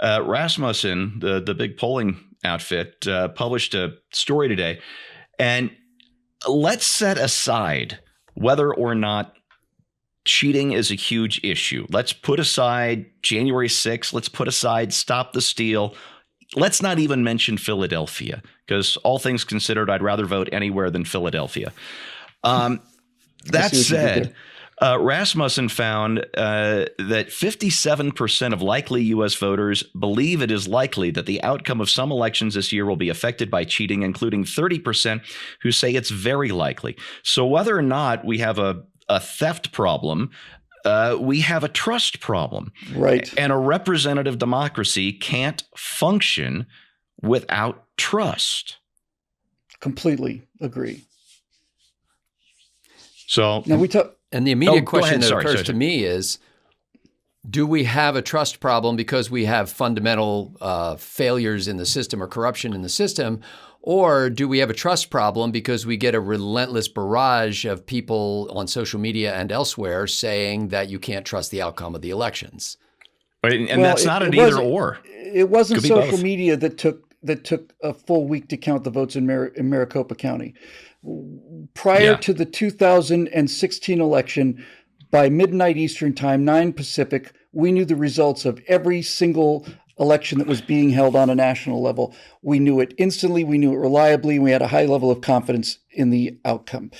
Rasmussen, the big polling outfit, published a story today. And let's set aside whether or not cheating is a huge issue. Let's put aside January 6th. Let's put aside Stop the Steal. Let's not even mention Philadelphia, because all things considered, I'd rather vote anywhere than Philadelphia. That said, Rasmussen found that 57% of likely U.S. voters believe it is likely that the outcome of some elections this year will be affected by cheating, including 30% who say it's very likely. So whether or not we have a theft problem, we have a trust problem. Right. And a representative democracy can't function without trust. Completely agree. So now and the immediate question that occurs to me is, do we have a trust problem because we have fundamental failures in the system or corruption in the system? Or do we have a trust problem because we get a relentless barrage of people on social media and elsewhere saying that you can't trust the outcome of the elections? And that's not an either or. It wasn't social both. media that took a full week to count the votes in Maricopa County. Prior to the 2016 election, by midnight Eastern time, 9 Pacific, we knew the results of every single election that was being held on a national level. We knew it instantly, we knew it reliably, and we had a high level of confidence in the outcome.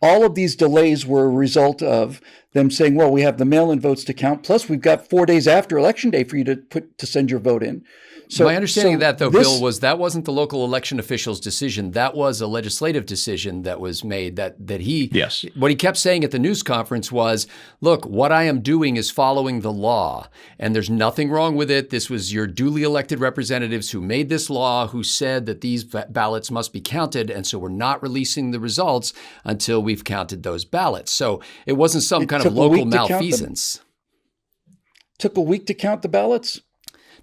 All of these delays were a result of them saying, well, we have the mail-in votes to count, plus we've got 4 days after Election Day for you to send your vote in. So, my understanding of that, though, Bill, was that wasn't the local election official's decision. That was a legislative decision that was made that he, yes. What he kept saying at the news conference was, look, what I am doing is following the law, and there's nothing wrong with it. This was your duly elected representatives who made this law, who said that these ballots must be counted, and so we're not releasing the results until we've counted those ballots. So it wasn't some kind of local malfeasance. Took a week to count the ballots?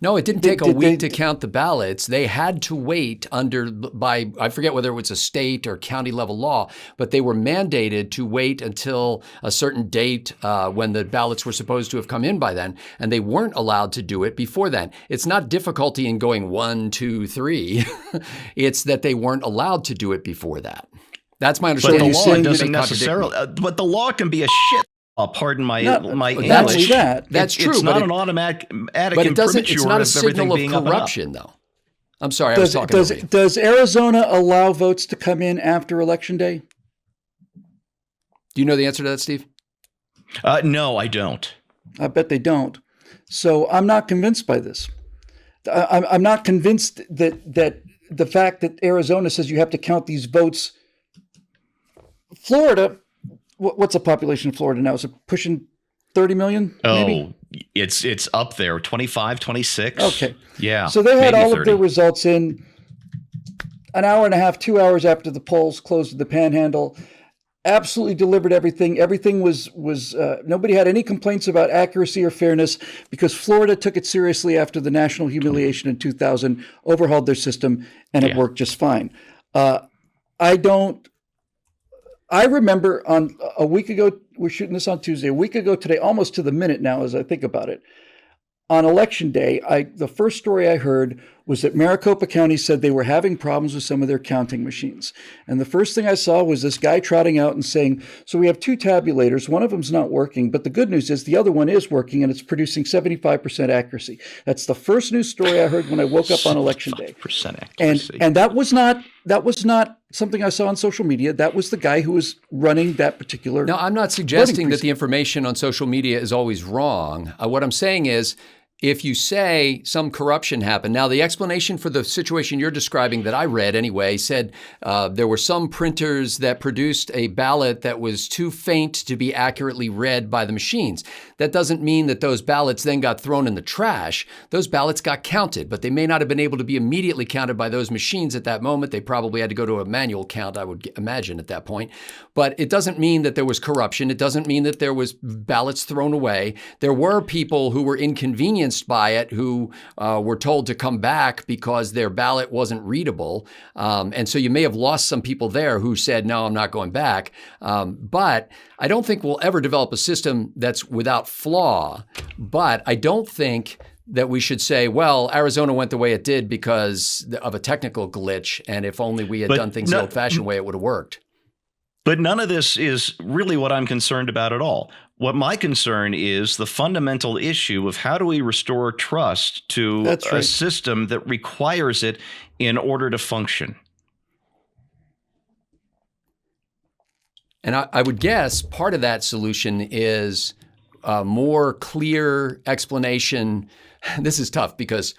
No, it didn't take a week to count the ballots. They had to wait by I forget whether it was a state or county level law, but they were mandated to wait until a certain date when the ballots were supposed to have come in by then, and they weren't allowed to do it before then. It's not difficulty in going 1, 2, 3. It's that they weren't allowed to do it before that. That's my understanding. But the law doesn't necessarily. But the law can be a shit. Pardon my English. That's true. It's not an automatic but it doesn't. It's not a signal of corruption, though. I'm sorry, I was talking over you. Does Arizona allow votes to come in after Election Day? Do you know the answer to that, Steve? No, I don't. I bet they don't. So I'm not convinced by this. I'm not convinced that the fact that Arizona says you have to count these votes. Florida. What's the population of Florida now? Is it pushing 30 million? Maybe? It's up there, 25, 26. Okay. Yeah. So they had all 30. of their results in an hour and a half, 2 hours after the polls closed at the Panhandle. Absolutely delivered everything. Everything was nobody had any complaints about accuracy or fairness because Florida took it seriously after the national humiliation in 2000, overhauled their system, and it worked just fine. I remember on a week ago, we're shooting this on Tuesday, a week ago today, almost to the minute now as I think about it. On Election Day, the first story I heard was that Maricopa County said they were having problems with some of their counting machines. And the first thing I saw was this guy trotting out and saying, so we have 2 tabulators, one of them's not working, but the good news is the other one is working and it's producing 75% accuracy. That's the first news story I heard when I woke up on Election Day. 75% accuracy. And that was not something I saw on social media. That was the guy who was running that particular. Now, I'm not suggesting that the information on social media is always wrong. What I'm saying is, if you say some corruption happened, now the explanation for the situation you're describing that I read anyway said there were some printers that produced a ballot that was too faint to be accurately read by the machines. That doesn't mean that those ballots then got thrown in the trash. Those ballots got counted, but they may not have been able to be immediately counted by those machines at that moment. They probably had to go to a manual count, I would imagine, at that point. But it doesn't mean that there was corruption. It doesn't mean that there was ballots thrown away. There were people who were inconvenienced by it who were told to come back because their ballot wasn't readable. And so you may have lost some people there who said, no, I'm not going back. But I don't think we'll ever develop a system that's without flaw. But I don't think that we should say, well, Arizona went the way it did because of a technical glitch, and if only we had done things the old-fashioned way, it would have worked. But none of this is really what I'm concerned about at all. What my concern is the fundamental issue of how do we restore trust to a system that requires it in order to function. And I would guess part of that solution is a more clear explanation. This is tough because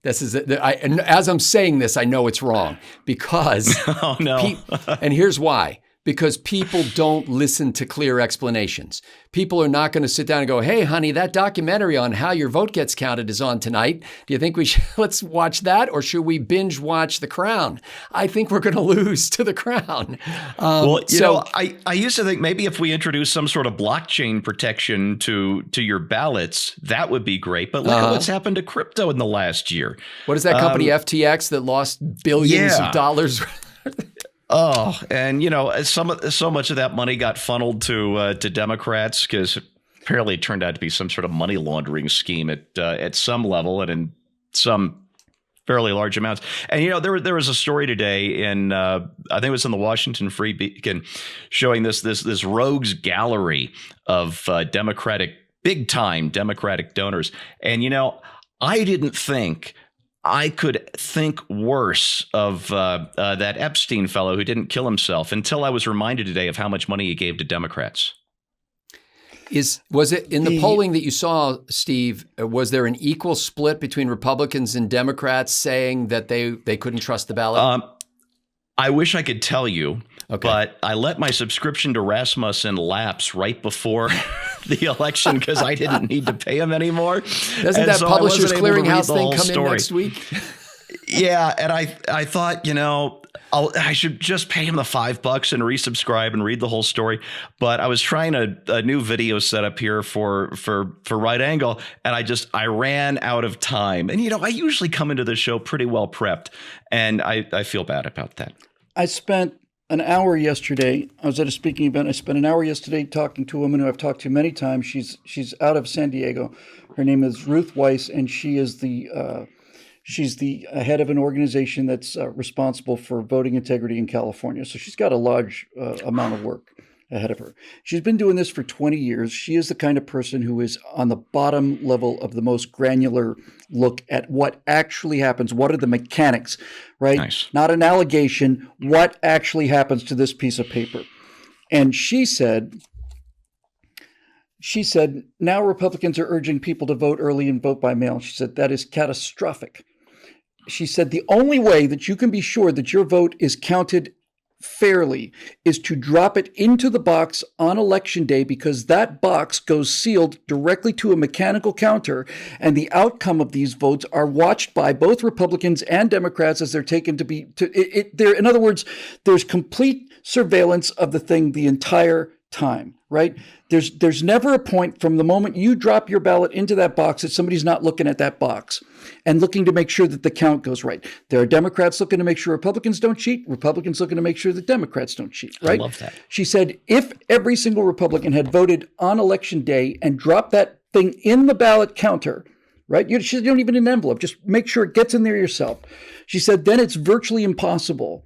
this is and as I'm saying this, I know it's wrong because oh no. And here's why. Because people don't listen to clear explanations. People are not going to sit down and go, hey, honey, that documentary on how your vote gets counted is on tonight. Do you think we should, let's watch that? Or should we binge watch The Crown? I think we're going to lose to The Crown. Well, you know, I used to think maybe if we introduce some sort of blockchain protection to your ballots, that would be great. But look at what's happened to crypto in the last year. What is that company, FTX, that lost billions of dollars? Oh, and you know, so much of that money got funneled to Democrats because apparently it turned out to be some sort of money laundering scheme at some level and in some fairly large amounts. And you know, there was a story today in I think it was in the Washington Free Beacon showing this rogues gallery of big time Democratic donors. And you know, I didn't think I could think worse of that Epstein fellow who didn't kill himself until I was reminded today of how much money he gave to Democrats. Was it in the polling that you saw, Steve, was there an equal split between Republicans and Democrats saying that they couldn't trust the ballot? I wish I could tell you, okay, but I let my subscription to Rasmussen lapse right before the election because I didn't need to pay him anymore. Doesn't that Publishers Clearinghouse thing come in next week? Yeah, and I thought, you know, I should just pay him the $5 and resubscribe and read the whole story. But I was trying a new video setup here for Right Angle, and I ran out of time. And you know, I usually come into the show pretty well prepped, and I feel bad about that. I spent an hour yesterday. I was at a speaking event. I spent an hour yesterday talking to a woman who I've talked to many times. She's out of San Diego. Her name is Ruth Weiss, and she is she's the head of an organization that's responsible for voting integrity in California. So she's got a large amount of work ahead of her. She's been doing this for 20 years. She is the kind of person who is on the bottom level of the most granular look at what actually happens. What are the mechanics, right? Nice. Not an allegation. What actually happens to this piece of paper? And she said, now Republicans are urging people to vote early and vote by mail. She said, that is catastrophic. She said, the only way that you can be sure that your vote is counted fairly is to drop it into the box on election day, because that box goes sealed directly to a mechanical counter, and the outcome of these votes are watched by both Republicans and Democrats as they're taken to be. In other words, there's complete surveillance of the thing the entire time, right? There's never a point from the moment you drop your ballot into that box that somebody's not looking at that box and looking to make sure that the count goes right. There are Democrats looking to make sure Republicans don't cheat, Republicans looking to make sure that Democrats don't cheat, right? I love that. She said, if every single Republican had voted on election day and dropped that thing in the ballot counter, right? You don't even an envelope, just make sure it gets in there yourself. She said, then it's virtually impossible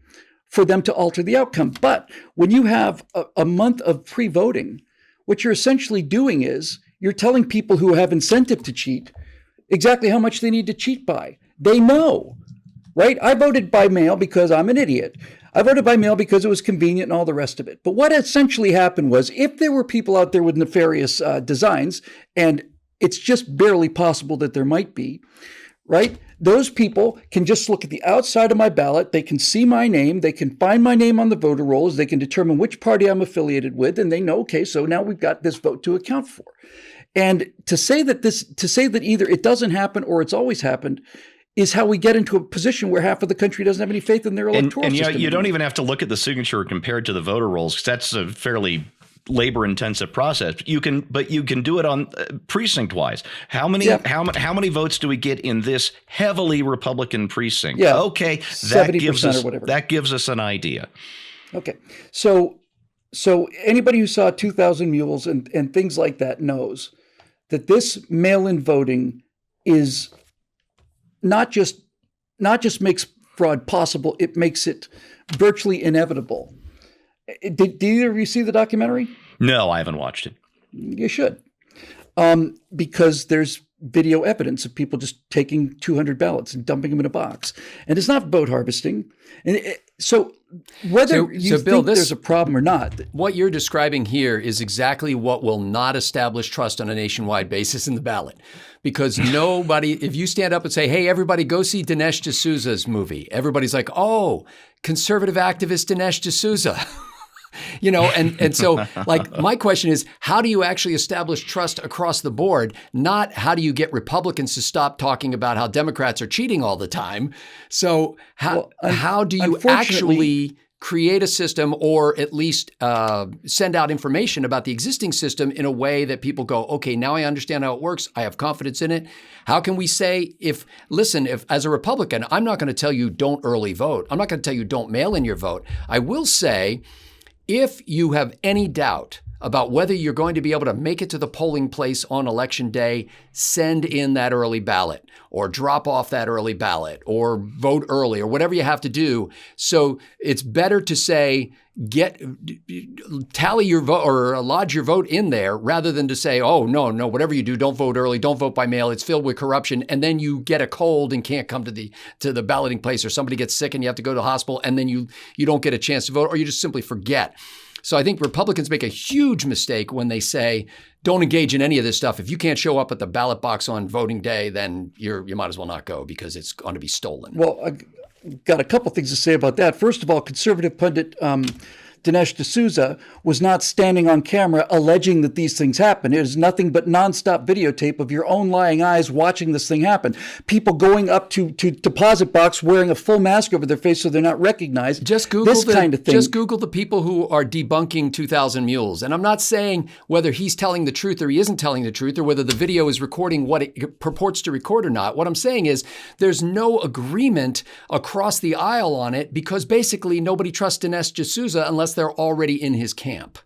for them to alter the outcome. But when you have a month of pre-voting, what you're essentially doing is you're telling people who have incentive to cheat exactly how much they need to cheat by. They know, right? I voted by mail because I'm an idiot. I voted by mail because it was convenient and all the rest of it. But what essentially happened was, if there were people out there with nefarious designs, and it's just barely possible that there might be, right? Those people can just look at the outside of my ballot. They can see my name. They can find my name on the voter rolls. They can determine which party I'm affiliated with. And they know, okay, so now we've got this vote to account for. And to say that either it doesn't happen or it's always happened is how we get into a position where half of the country doesn't have any faith in their electoral system. And you don't even have to look at the signature compared to the voter rolls, because that's a fairly labor-intensive process. You can do it on precinct wise. How many votes do we get in this heavily Republican precinct? Yeah, okay, 70% or whatever. That gives us an idea. Okay, so anybody who saw 2,000 Mules and things like that knows that this mail-in voting is not just makes fraud possible, it makes it virtually inevitable. Did either of you see the documentary? No, I haven't watched it. You should. Because there's video evidence of people just taking 200 ballots and dumping them in a box. And it's not vote harvesting. So whether you Bill, think there's a problem or not. What you're describing here is exactly what will not establish trust on a nationwide basis in the ballot. Because nobody, if you stand up and say, hey, everybody go see Dinesh D'Souza's movie, everybody's like, oh, conservative activist Dinesh D'Souza. And so like my question is, how do you actually establish trust across the board? Not how do you get Republicans to stop talking about how Democrats are cheating all the time? So how do you actually create a system, or at least send out information about the existing system in a way that people go, okay, now I understand how it works. I have confidence in it. How can we say, if as a Republican, I'm not going to tell you don't early vote. I'm not going to tell you don't mail in your vote. I will say, if you have any doubt about whether you're going to be able to make it to the polling place on election day, send in that early ballot or drop off that early ballot or vote early or whatever you have to do. So it's better to say, tally your vote or lodge your vote in there rather than to say, oh, no, whatever you do, don't vote early, don't vote by mail. It's filled with corruption. And then you get a cold and can't come to the balloting place, or somebody gets sick and you have to go to the hospital, and then you don't get a chance to vote, or you just simply forget. So I think Republicans make a huge mistake when they say, don't engage in any of this stuff. If you can't show up at the ballot box on voting day, then you might as well not go because it's going to be stolen. Well, I got a couple things to say about that. First of all, conservative pundit Dinesh D'Souza was not standing on camera alleging that these things happen. It is nothing but nonstop videotape of your own lying eyes watching this thing happen. People going up to deposit box wearing a full mask over their face so they're not recognized. Just Google this kind of thing. Just Google the people who are debunking 2,000 Mules. And I'm not saying whether he's telling the truth or he isn't telling the truth, or whether the video is recording what it purports to record or not. What I'm saying is there's no agreement across the aisle on it, because basically nobody trusts Dinesh D'Souza unless they're already in his camp.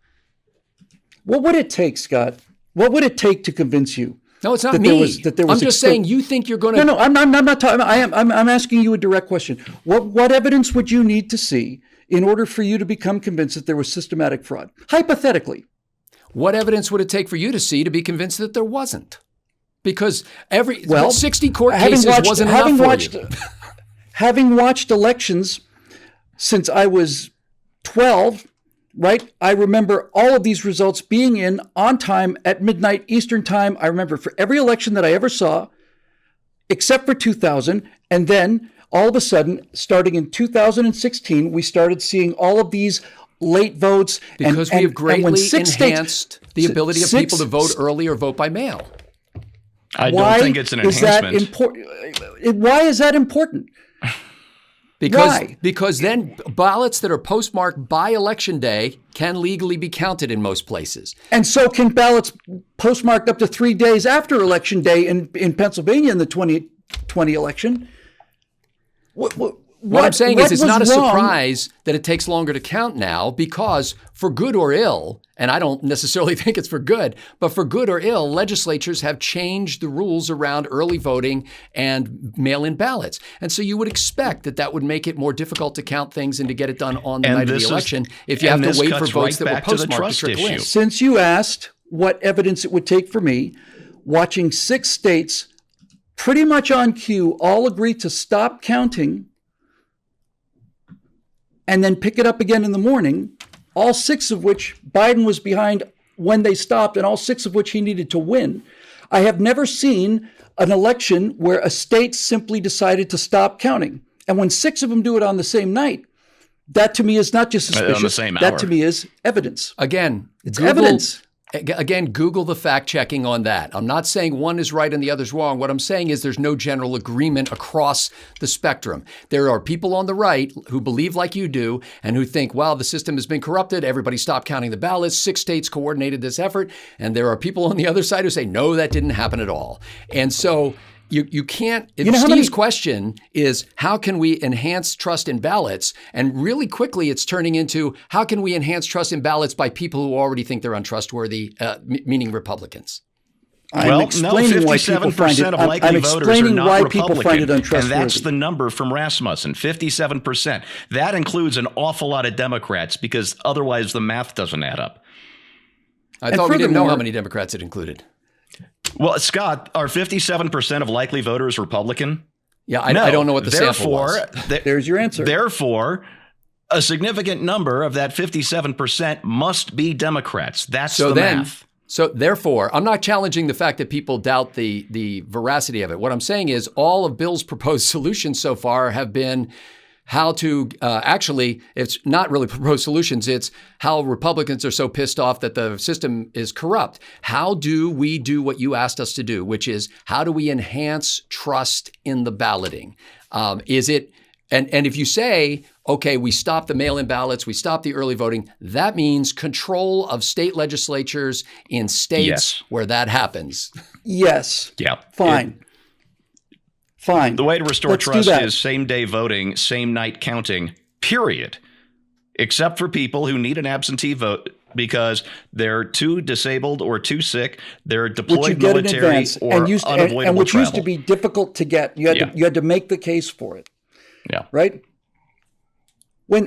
What would it take, Scott? What would it take to convince you? No, it's not me. I'm just saying you think you're going to. No, I'm not talking. I'm asking you a direct question. What evidence would you need to see in order for you to become convinced that there was systematic fraud? Hypothetically. What evidence would it take for you to see to be convinced that there wasn't? Because 60 court cases wasn't enough for you. Having watched elections since I was 12, right? I remember all of these results being in on time at midnight Eastern time. I remember for every election that I ever saw, except for 2000. And then all of a sudden, starting in 2016, we started seeing all of these late votes. Because we have greatly enhanced the ability of people to vote early or vote by mail. I don't think it's an enhancement. Why is that important? Because then ballots that are postmarked by Election Day can legally be counted in most places. And so can ballots postmarked up to 3 days after Election Day in Pennsylvania in the 2020 election. What I'm saying is it's not a surprise that it takes longer to count now, because for good or ill, and I don't necessarily think it's for good, but for good or ill, legislatures have changed the rules around early voting and mail-in ballots. And so you would expect that would make it more difficult to count things and to get it done on the night of the election if you have to wait for votes that were postmarked to trickle in. Since you asked what evidence it would take for me, watching 6 states pretty much on cue all agree to stop counting and then pick it up again in the morning, all 6 of which Biden was behind when they stopped, and all 6 of which he needed to win. I have never seen an election where a state simply decided to stop counting. And when 6 of them do it on the same night, that to me is not just suspicious. On the same hour. That to me is evidence. Again, it's evidence. Again, Google the fact checking on that. I'm not saying one is right and the other's wrong. What I'm saying is there's no general agreement across the spectrum. There are people on the right who believe like you do and who think, wow, the system has been corrupted. Everybody stopped counting the ballots. 6 states coordinated this effort. And there are people on the other side who say, no, that didn't happen at all. And so you can't, Steve's question is, how can we enhance trust in ballots? And really quickly, it's turning into, how can we enhance trust in ballots by people who already think they're untrustworthy, meaning Republicans? I'm explaining why people find it. I'm explaining why people find it untrustworthy. And that's the number from Rasmussen, 57%. That includes an awful lot of Democrats because otherwise the math doesn't add up. I thought we didn't know how many Democrats it included. Well, Scott, are 57% of likely voters Republican? Yeah, I don't know what the sample was. There's your answer. Therefore, a significant number of that 57% must be Democrats. That's the math. So therefore, I'm not challenging the fact that people doubt the veracity of it. What I'm saying is all of Bill's proposed solutions so far have been how to actually, it's not really proposed solutions. It's how Republicans are so pissed off that the system is corrupt. How do we do what you asked us to do, which is how do we enhance trust in the balloting? And if you say, okay, we stop the mail-in ballots, we stop the early voting, that means control of state legislatures in states where that happens. Yes. Yeah. Fine. Fine. The way to restore trust is same-day voting, same-night counting, period. Except for people who need an absentee vote because they're too disabled or too sick, they're deployed military or unavoidable and which travel. Used to be difficult to get. You had to make the case for it. Yeah. Right? When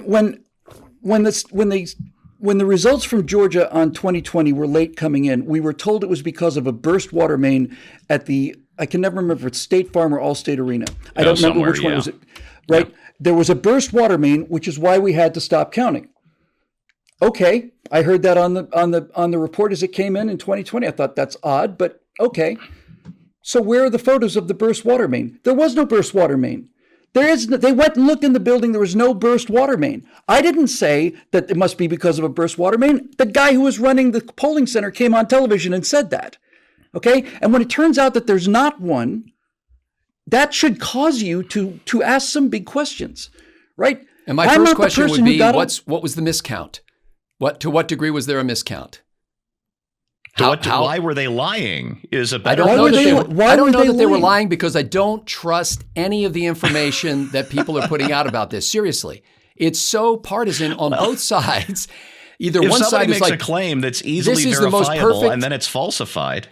the results from Georgia on 2020 were late coming in, we were told it was because of a burst water main at I can never remember if it's State Farm or Allstate Arena. I don't remember which one was it. Right? Yeah. There was a burst water main, which is why we had to stop counting. Okay, I heard that on the report as it came in 2020. I thought that's odd, but okay. So where are the photos of the burst water main? There was no burst water main. They went and looked in the building. There was no burst water main. I didn't say that it must be because of a burst water main. The guy who was running the polling center came on television and said that. Okay? And when it turns out that there's not one, that should cause you to ask some big questions, right? And my first question would be, what was the miscount? To what degree was there a miscount? Why were they lying is a better question. I don't know that they were lying because I don't trust any of the information that people are putting out about this. Seriously. It's so partisan on both sides. Either one side is makes a claim that's easily verifiable and then it's falsified.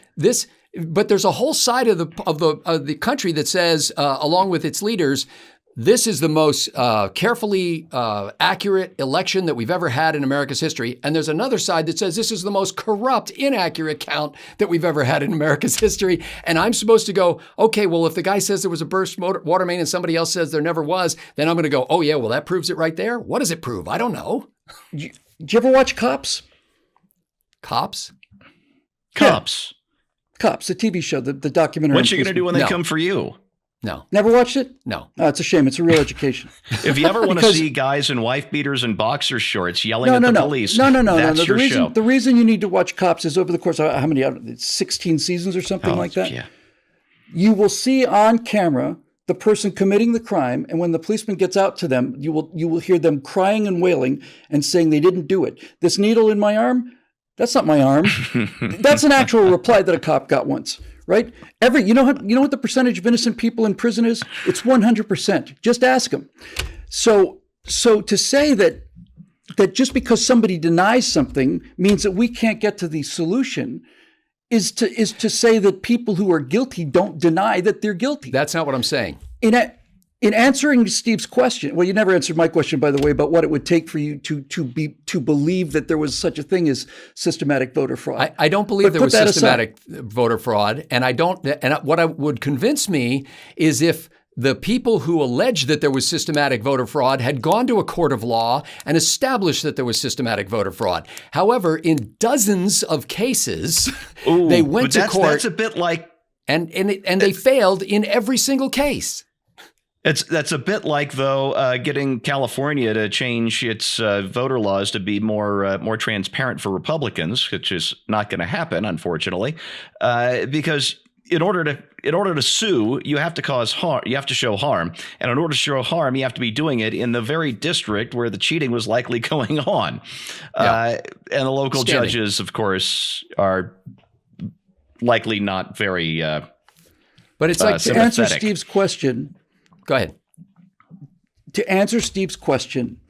But there's a whole side of the country that says, along with its leaders, this is the most carefully accurate election that we've ever had in America's history. And there's another side that says this is the most corrupt, inaccurate count that we've ever had in America's history. And I'm supposed to go, okay, well, if the guy says there was a burst water main and somebody else says there never was, then I'm going to go, oh, yeah, well, that proves it right there. What does it prove? I don't know. Did you ever watch Cops? Cops? Cops, the TV show, the documentary. What's you going to do when they come for you? No. Never watched it? No. Oh, it's a shame. It's a real education. If you ever want to see guys in wife beaters and boxer shorts yelling at the police, that's your show. The reason you need to watch Cops is over the course of how many, 16 seasons or something like that? Yeah. You will see on camera the person committing the crime, and when the policeman gets out to them, you will hear them crying and wailing and saying they didn't do it. This needle in my arm, that's not my arm. That's an actual reply that a cop got once. Right? You know what the percentage of innocent people in prison is? It's 100%. Just ask them. So to say that just because somebody denies something means that we can't get to the solution is to say that people who are guilty don't deny that they're guilty. That's not what I'm saying. In answering Steve's question, well, you never answered my question, by the way, about what it would take for you to believe that there was such a thing as systematic voter fraud. I don't believe there was systematic voter fraud, and what would convince me is if the people who allege that there was systematic voter fraud had gone to a court of law and established that there was systematic voter fraud. However, in dozens of cases, they went to court. That's a bit like, and they failed in every single case. That's a bit like, though, getting California to change its voter laws to be more transparent for Republicans, which is not going to happen, unfortunately, because in order to sue, you have to cause harm. You have to show harm, and in order to show harm, you have to be doing it in the very district where the cheating was likely going on. And the local judges, of course, are likely not very. But it's like to answer Steve's question. Go ahead. To answer Steve's question,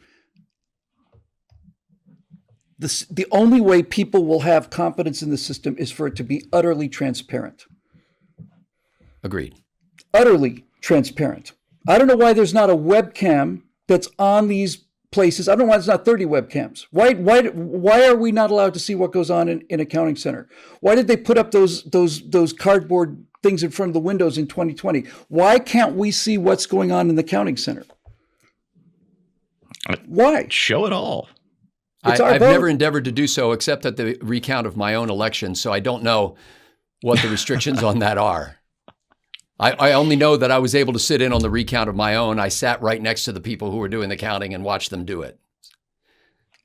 The only way people will have confidence in the system is for it to be utterly transparent. Agreed. Utterly transparent. I don't know why there's not a webcam that's on these places. I don't know why there's not 30 webcams. Why are we not allowed to see what goes on in accounting center? Why did they put up those cardboard things in front of the windows in 2020? Why can't we see what's going on in the accounting center? Why? Show it all. I've never endeavored to do so except at the recount of my own election, so I don't know what the restrictions on that are. I only know that I was able to sit in on the recount of my own. I sat right next to the people who were doing the counting and watched them do it.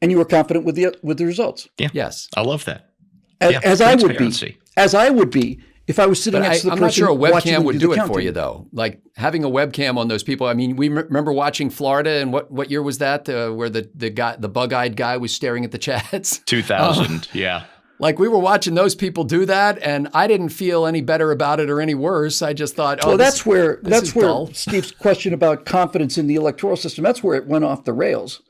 And you were confident with the results? Yeah. Yes. I love that. As I would be if I was sitting next to the person. I'm not sure a webcam would do it counting for you, though. Like having a webcam on those people. I mean, we remember watching Florida, and what year was that? Where the bug-eyed guy was staring at the chats? 2000. Yeah. Like we were watching those people do that, and I didn't feel any better about it or any worse. I just thought, well, that's where Steve's question about confidence in the electoral system. That's where it went off the rails.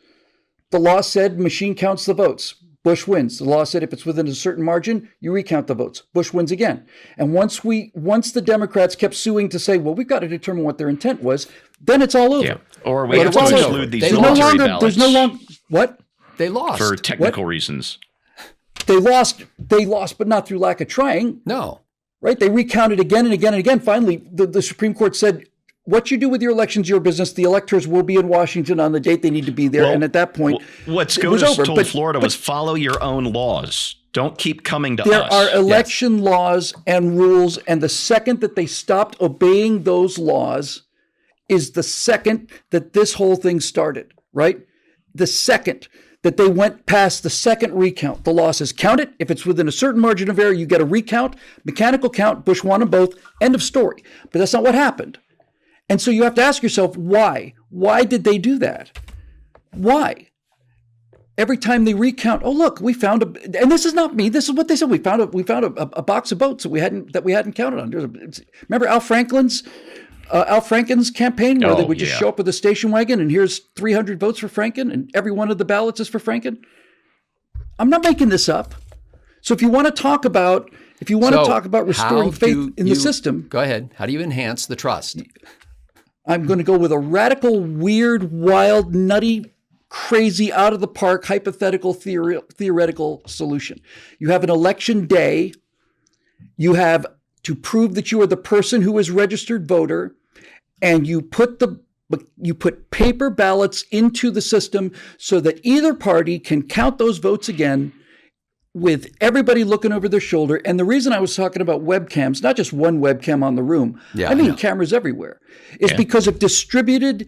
The law said machine counts the votes. Bush wins. The law said if it's within a certain margin, you recount the votes. Bush wins again. And once the Democrats kept suing to say, well, we've got to determine what their intent was, then it's all over. Yeah. Or we have to exclude these military ballots. There's no longer what? They lost for technical reasons. They lost, but not through lack of trying. No. Right? They recounted again and again and again. Finally, the Supreme Court said, what you do with your election's your business. The electors will be in Washington on the date they need to be there. And at that point, what SCOTUS told Florida was follow your own laws. Don't keep coming to us. There are election laws and rules. And the second that they stopped obeying those laws is the second that this whole thing started, right? The second that they went past the second recount. The law says count it. If it's within a certain margin of error, you get a recount, mechanical count. Bush won them both. End of story. But that's not what happened. And so you have to ask yourself, why? Why did they do that? Why? Every time they recount, oh look, we found and this is not me. This is what they said. We found a box of votes that we hadn't counted on. Remember Al Franken's campaign where they would just show up with a station wagon and here's 300 votes for Franken and every one of the ballots is for Franken. I'm not making this up. So if you want to talk about restoring faith in the system, go ahead. How do you enhance the trust? I'm going to go with a radical, weird, wild, nutty, crazy, out of the park, hypothetical, theoretical solution. You have an election day. You have to prove that you are the person who is registered voter, and you put paper ballots into the system so that either party can count those votes again with everybody looking over their shoulder. And the reason I was talking about webcams, not just one webcam on the room, I mean cameras everywhere, is because of distributed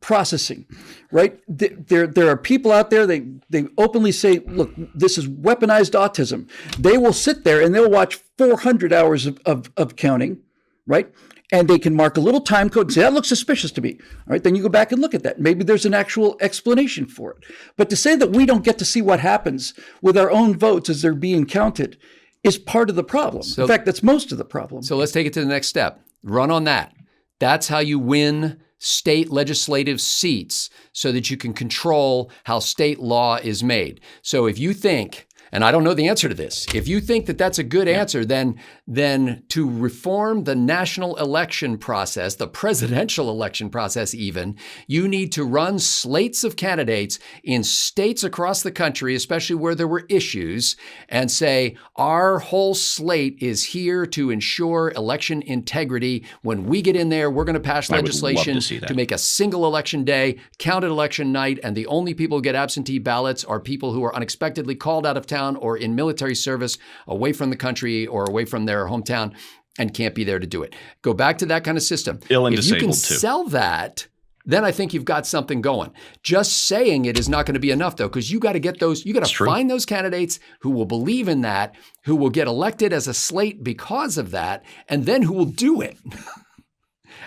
processing, right? There are people out there, they openly say, look, this is weaponized autism. They will sit there and they'll watch 400 hours of counting, right? And they can mark a little time code and say, that looks suspicious to me. All right, then you go back and look at that. Maybe there's an actual explanation for it. But to say that we don't get to see what happens with our own votes as they're being counted is part of the problem. In fact, that's most of the problem. So let's take it to the next step. Run on that. That's how you win state legislative seats so that you can control how state law is made. So if you think, and I don't know the answer to this, if you think that that's a good answer, then to reform the national election process, the presidential election process even, you need to run slates of candidates in states across the country, especially where there were issues, and say, our whole slate is here to ensure election integrity. When we get in there, we're going to pass legislation to make a single election day, counted election night, and the only people who get absentee ballots are people who are unexpectedly called out of town or in military service away from the country or away from their hometown and can't be there to do it. Go back to that kind of system. Ill and if you can disabled too. Sell that, then I think you've got something going. Just saying it is not going to be enough, though, because you got to get those, you got to find those candidates who will believe in that, who will get elected as a slate because of that, and then who will do it.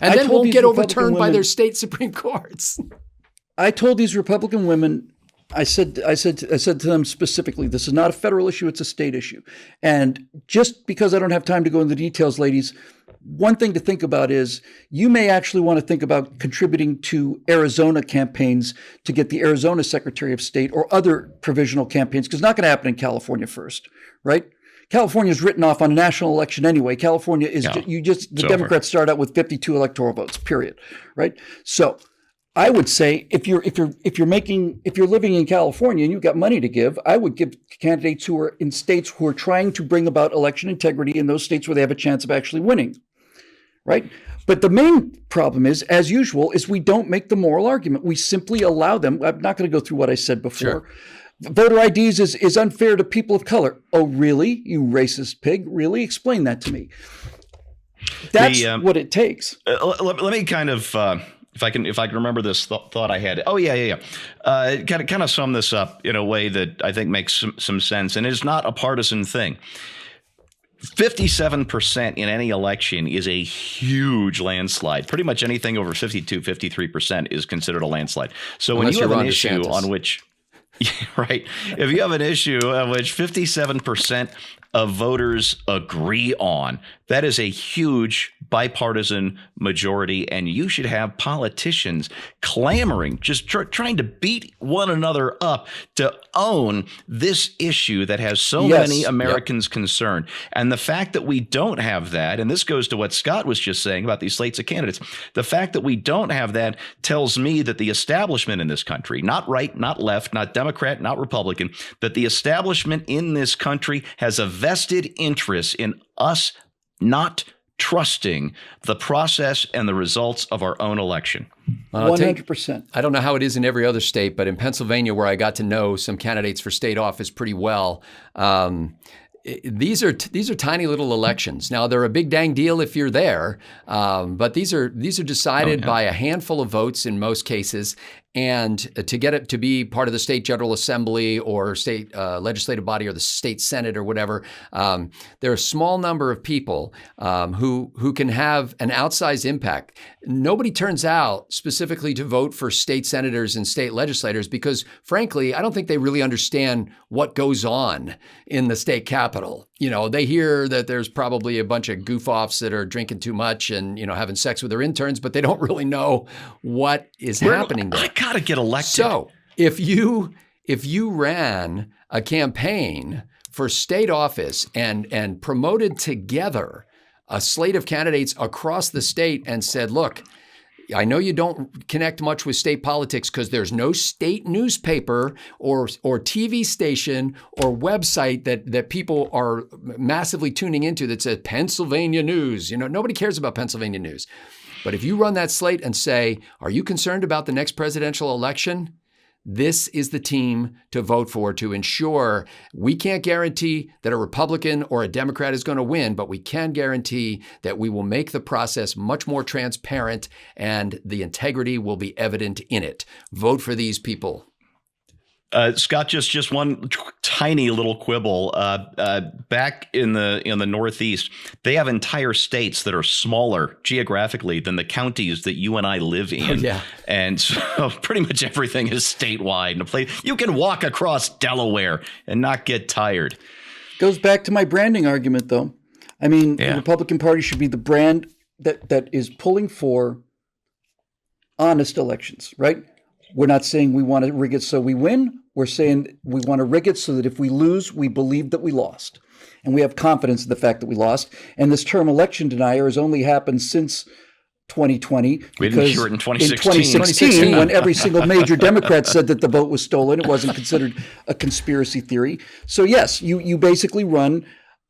And then won't get overturned by their state Supreme Courts. I told these Republican women, I said to them specifically, this is not a federal issue, it's a state issue. And just because I don't have time to go into the details, ladies, One thing to think about is you may actually want to think about contributing to Arizona campaigns to get the Arizona Secretary of State or other provisional campaigns, because it's not going to happen in California first, right? California is written off on a national election anyway. California is the Democrats start out with 52 electoral votes, period, right? So I would say if you're living in California and you've got money to give, I would give candidates who are in states who are trying to bring about election integrity in those states where they have a chance of actually winning, right? But the main problem is, as usual, is we don't make the moral argument. We simply allow them. I'm not going to go through what I said before. Sure. Voter IDs is unfair to people of color. Oh, really? You racist pig. Really? Explain that to me. That's what it takes. Let me kind of, if I can remember this thought I had. Oh, yeah. Kind of sum this up in a way that I think makes some sense. And it's not a partisan thing. 57% in any election is a huge landslide. Pretty much anything over 52, 53% is considered a landslide. So when you have an issue on which... Right. If you have an issue on which 57% of voters agree on, that is a huge bipartisan majority, and you should have politicians clamoring, just trying to beat one another up to own this issue that has so many Americans concerned. And the fact that we don't have that, and this goes to what Scott was just saying about these slates of candidates, the fact that we don't have that tells me that the establishment in this country, not right, not left, not Democrat, not Republican, that the establishment in this country has a vested interest in us not trusting the process and the results of our own election. 100%. I don't know how it is in every other state, but in Pennsylvania, where I got to know some candidates for state office pretty well, these are tiny little elections. Now, they're a big dang deal if you're there, but these are decided by a handful of votes in most cases. And to get it to be part of the state general assembly or state legislative body or the state senate or whatever, there are a small number of people who can have an outsized impact. Nobody turns out specifically to vote for state senators and state legislators because, frankly, I don't think they really understand what goes on in the state capitol. You know, they hear that there's probably a bunch of goof-offs that are drinking too much and, you know, having sex with their interns, but they don't really know what is happening there. I gotta get elected. So if you ran a campaign for state office and promoted together a slate of candidates across the state and said, look, I know you don't connect much with state politics because there's no state newspaper or TV station or website that people are massively tuning into that says Pennsylvania news. You know, nobody cares about Pennsylvania news. But if you run that slate and say, are you concerned about the next presidential election? This is the team to vote for to ensure we can't guarantee that a Republican or a Democrat is going to win, but we can guarantee that we will make the process much more transparent and the integrity will be evident in it. Vote for these people. Scott, just one tiny little quibble. Back in the Northeast, they have entire states that are smaller geographically than the counties that you and I live in. Yeah. And so pretty much everything is statewide. You can walk across Delaware and not get tired. Goes back to my branding argument, though. I mean, the Republican Party should be the brand that is pulling for honest elections, right? We're not saying we want to rig it so we win. We're saying we want to rig it so that if we lose, we believe that we lost. And we have confidence in the fact that we lost. And this term election denier has only happened since 2020. We didn't hear it in 2016. In 2016, when every single major Democrat said that the vote was stolen, it wasn't considered a conspiracy theory. So yes, you basically run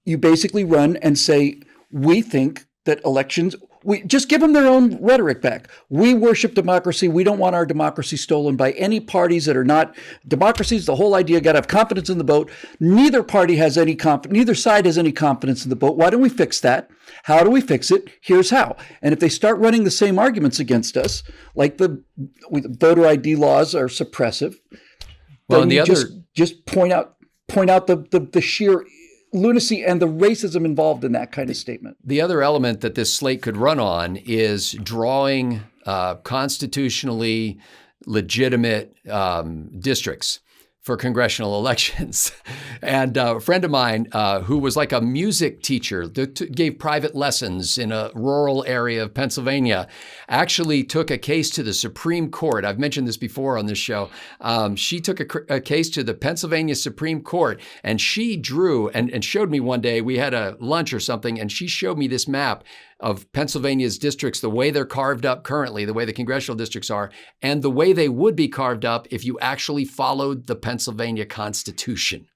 and say, we think that elections... We just give them their own rhetoric back. We worship democracy. We don't want our democracy stolen by any parties that are not democracies. The whole idea, got to have confidence in the vote. Neither party has any neither side has any confidence in the vote. Why don't we fix that? How do we fix it? Here's how. And if they start running the same arguments against us, like the voter ID laws are suppressive, well, then just point out the sheer lunacy and the racism involved in that kind of statement. The other element that this slate could run on is drawing constitutionally legitimate districts for congressional elections. And a friend of mine who was like a music teacher that gave private lessons in a rural area of Pennsylvania actually took a case to the Supreme Court. I've mentioned this before on this show. She took a case to the Pennsylvania Supreme Court, and she drew and showed me one day. We had a lunch or something, and she showed me this map of Pennsylvania's districts, the way they're carved up currently, the way the congressional districts are, and the way they would be carved up if you actually followed the Pennsylvania Constitution.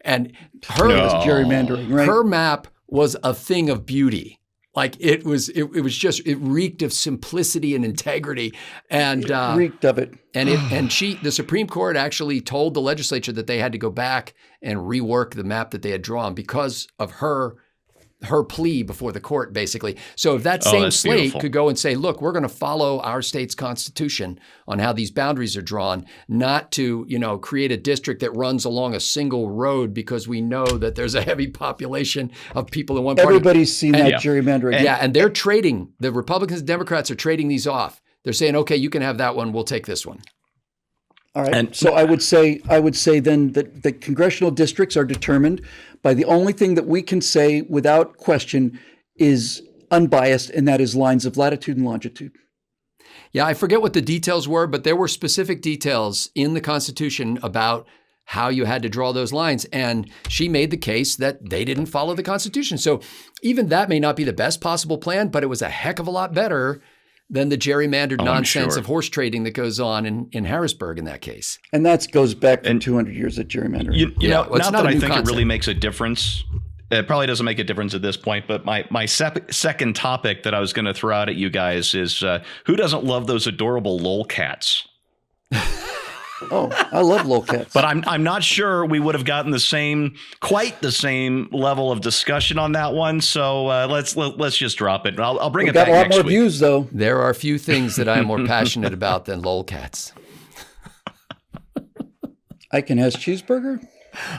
And gerrymandering, right? Her map was a thing of beauty. Like it reeked of simplicity and integrity, and it reeked of it. And the Supreme Court actually told the legislature that they had to go back and rework the map that they had drawn because of her plea before the court, basically. So if that same slate beautiful. could go and say, look, we're going to follow our state's constitution on how these boundaries are drawn, not to, create a district that runs along a single road because we know that there's a heavy population of people in one party. Everybody's seen that gerrymandering. And they're trading, the Republicans and Democrats are trading these off. They're saying, okay, you can have that one. We'll take this one. All right. So I would say then that the congressional districts are determined by the only thing that we can say without question is unbiased, and that is lines of latitude and longitude. Yeah, I forget what the details were, but there were specific details in the Constitution about how you had to draw those lines. And she made the case that they didn't follow the Constitution. So even that may not be the best possible plan, but it was a heck of a lot better than the gerrymandered nonsense of horse trading that goes on in Harrisburg in that case. And that goes back to 200 years of gerrymandering. Not that I think it really makes a difference. It probably doesn't make a difference at this point, but my second topic that I was going to throw out at you guys is who doesn't love those adorable lolcats? Oh, I love lolcats. But I'm not sure we would have gotten quite the same level of discussion on that one. So let's just drop it. I'll bring it back next week. Got a lot more views, though. There are a few things that I am more passionate about than lolcats. I can has cheeseburger.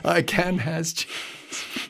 I can has cheese.